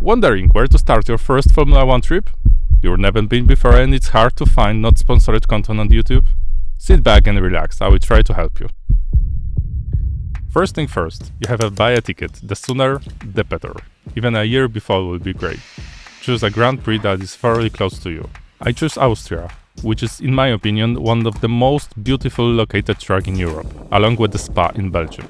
Wondering where to start your first Formula 1 trip? You've never been before and it's hard to find not sponsored content on YouTube? Sit back and relax, I will try to help you. First thing first, you have to buy a ticket. The sooner, the better. Even a year before will be great. Choose a Grand Prix that is fairly close to you. I choose Austria, which is in my opinion one of the most beautiful located track in Europe, along with the Spa in Belgium.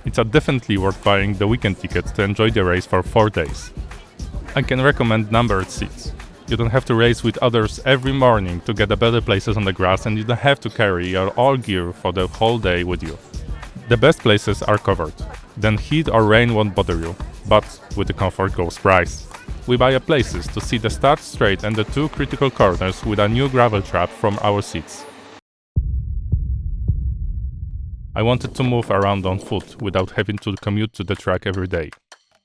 It's definitely worth buying the weekend ticket to enjoy the race for 4 days. I can recommend numbered seats. You don't have to race with others every morning to get the better places on the grass, and you don't have to carry your all gear for the whole day with you. The best places are covered, then heat or rain won't bother you, but with the comfort goes price. We buy places to see the start straight and the 2 critical corners with a new gravel trap from our seats. I wanted to move around on foot without having to commute to the track every day.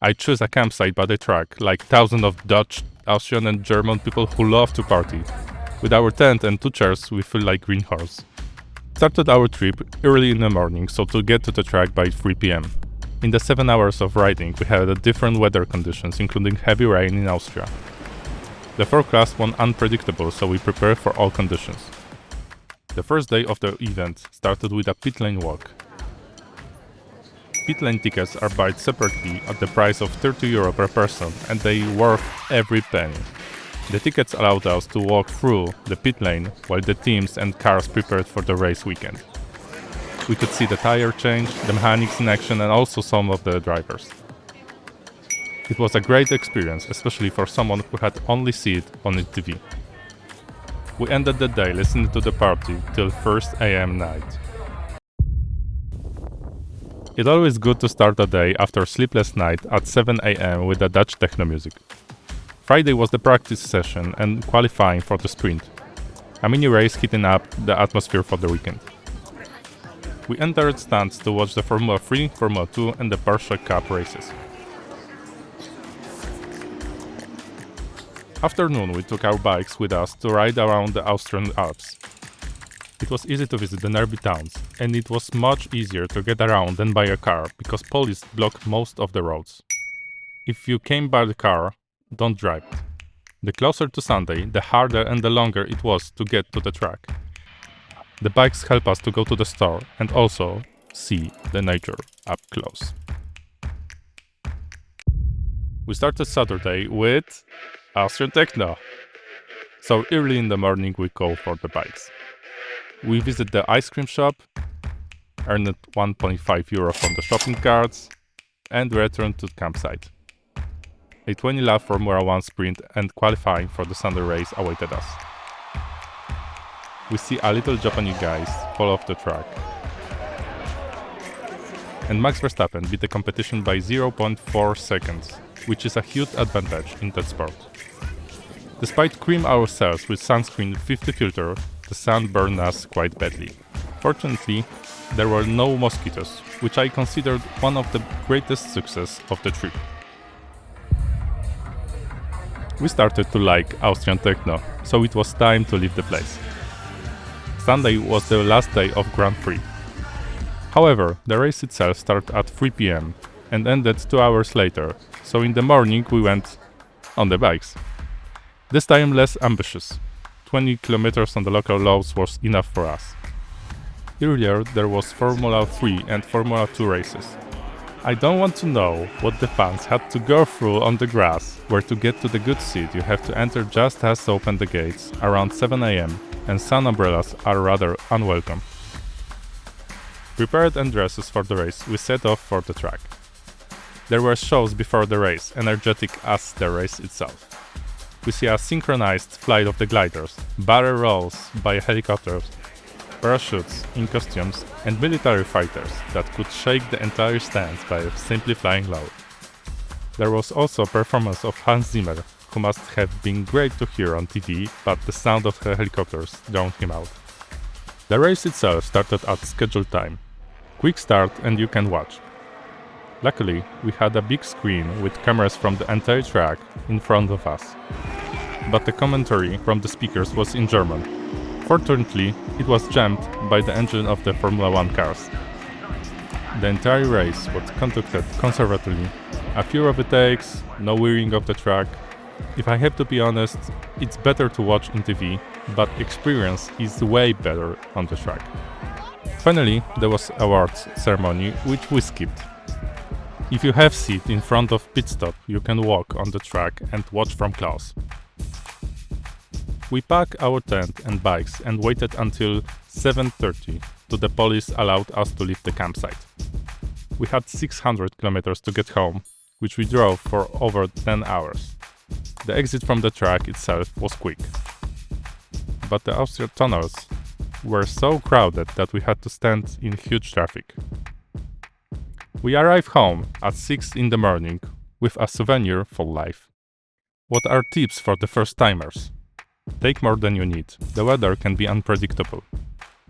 I choose a campsite by the track, like thousands of Dutch, Austrian and German people who love to party. With our tent and 2 chairs, we feel like green horse. Started our trip early in the morning, so to get to the track by 3 p.m. In the 7 hours of riding, we had different weather conditions, including heavy rain in Austria. The forecast was unpredictable, so we prepared for all conditions. The first day of the event started with a pit lane walk. Pit lane tickets are bought separately at the price of €30 per person, and they worth every penny. The tickets allowed us to walk through the pit lane while the teams and cars prepared for the race weekend. We could see the tire change, the mechanics in action, and also some of the drivers. It was a great experience, especially for someone who had only seen it on the TV. We ended the day listening to the party till 1 a.m. night. It's always good to start the day after a sleepless night at 7 a.m. with the Dutch techno music. Friday was the practice session and qualifying for the sprint. A mini race heating up the atmosphere for the weekend. We entered stands to watch the Formula 3, Formula 2 and the Porsche Cup races. Afternoon, we took our bikes with us to ride around the Austrian Alps. It was easy to visit the nearby towns, and it was much easier to get around than by a car because police blocked most of the roads. If you came by the car, don't drive it. The closer to Sunday, the harder and the longer it was to get to the track. The bikes help us to go to the store and also see the nature up close. We started Saturday with Austrian techno. So early in the morning we go for the bikes. We visit the ice cream shop, earned €1.5 from the shopping carts, and return to the campsite. A 20-lap Formula 1 sprint and qualifying for the Sunday race awaited us. We see a little Japanese guys fall off the track. And Max Verstappen beat the competition by 0.4 seconds, which is a huge advantage in that sport. Despite cream ourselves with sunscreen 50 filter, the sun burned us quite badly. Fortunately, there were no mosquitoes, which I considered one of the greatest success of the trip. We started to like Austrian techno, so it was time to leave the place. Sunday was the last day of Grand Prix. However, the race itself started at 3 p.m. and ended 2 hours later, so in the morning we went on the bikes. This time less ambitious. 20 kilometers on the local roads was enough for us. Earlier there was Formula 3 and Formula 2 races. I don't want to know what the fans had to go through on the grass, where to get to the good seat you have to enter just as they open the gates around 7 a.m. and sun umbrellas are rather unwelcome. Prepared and dresses for the race, we set off for the track. There were shows before the race, energetic as the race itself. We see a synchronized flight of the gliders, barrel rolls by helicopters, parachutes in costumes, and military fighters that could shake the entire stands by simply flying low. There was also a performance of Hans Zimmer, who must have been great to hear on TV, but the sound of the helicopters drowned him out. The race itself started at scheduled time. Quick start and you can watch. Luckily, we had a big screen with cameras from the entire track in front of us. But the commentary from the speakers was in German. Fortunately, it was jammed by the engine of the Formula 1 cars. The entire race was conducted conservatively A few overtakes, no wearing of the track. If I have to be honest, it's better to watch in TV, but experience is way better on the track. Finally, there was awards ceremony, which we skipped. If you have seat in front of pit stop, you can walk on the track and watch from close. We packed our tent and bikes and waited until 7:30 till the police allowed us to leave the campsite. We had 600 kilometers to get home, which we drove for over 10 hours. The exit from the track itself was quick. But the Austrian tunnels were so crowded that we had to stand in huge traffic. We arrived home at 6 in the morning with a souvenir for life. What are tips for the first timers? Take more than you need. The weather can be unpredictable.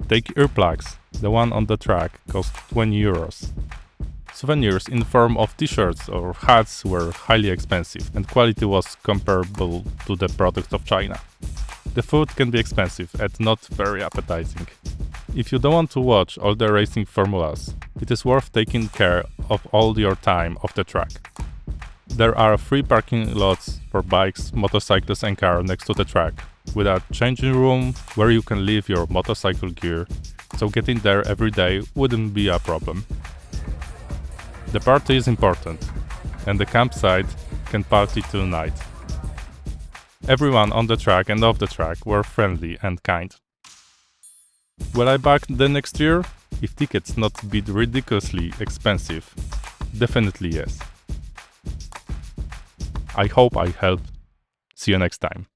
Take earplugs. The one on the track cost 20 euros. Souvenirs in form of t-shirts or hats were highly expensive and quality was comparable to the products of China. The food can be expensive and not very appetizing. If you don't want to watch all the racing formulas, it is worth taking care of all your time off the track. There are free parking lots for bikes, motorcycles and cars next to the track, with a changing room where you can leave your motorcycle gear, so getting there every day wouldn't be a problem. The party is important, and the campsite can party till night. Everyone on the track and off the track were friendly and kind. Will I back the next year? If tickets not be ridiculously expensive, definitely yes. I hope I helped. See you next time.